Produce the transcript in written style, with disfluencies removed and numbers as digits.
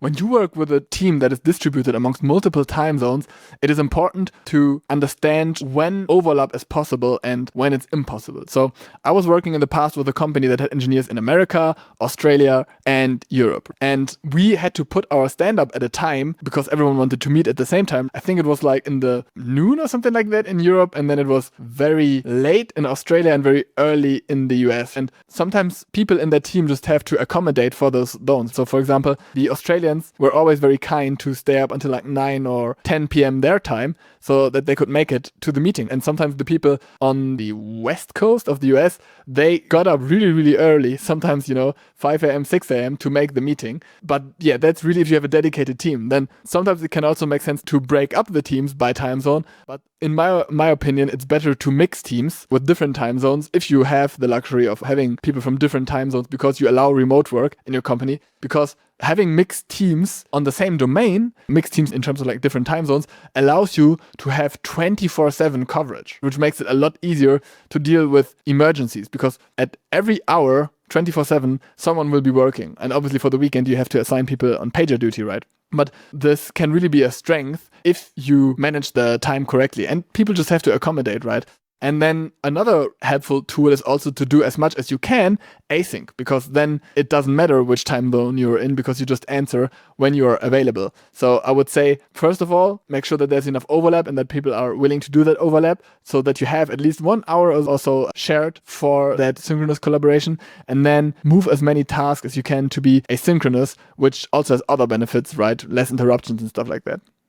When you work with a team that is distributed amongst multiple time zones, it is important to understand when overlap is possible and when it's impossible. So I was working in the past with a company that had engineers in America, Australia, and Europe. And we had to put our stand-up at a time because everyone wanted to meet at the same time. I think it was like in the noon or something like that in Europe, and then it was very late in Australia and very early in the US. And sometimes people in that team just have to accommodate for those zones. So for example, the Australians were always very kind to stay up until like 9 or 10 p.m. their time so that they could make it to the meeting. And sometimes the people on the west coast of the US, they got up really, really early, sometimes, 5 a.m., 6 a.m. to make the meeting. But yeah, that's really if you have a dedicated team. Then sometimes it can also make sense to break up the teams by time zone. But in my opinion, it's better to mix teams with different time zones if you have the luxury of having people from different time zones because you allow remote work in your company. Because having mixed teams on the same domain, mixed teams in terms of like different time zones, allows you to have 24/7 coverage, which makes it a lot easier to deal with emergencies because at every hour, 24/7, someone will be working. And obviously for the weekend, you have to assign people on pager duty, right? But this can really be a strength if you manage the time correctly. And people just have to accommodate, right? And then another helpful tool is also to do as much as you can async, because then it doesn't matter which time zone you're in because you just answer when you're available. So I would say, first of all, make sure that there's enough overlap and that people are willing to do that overlap so that you have at least 1 hour or so shared for that synchronous collaboration. And then move as many tasks as you can to be asynchronous, which also has other benefits, right? Less interruptions and stuff like that.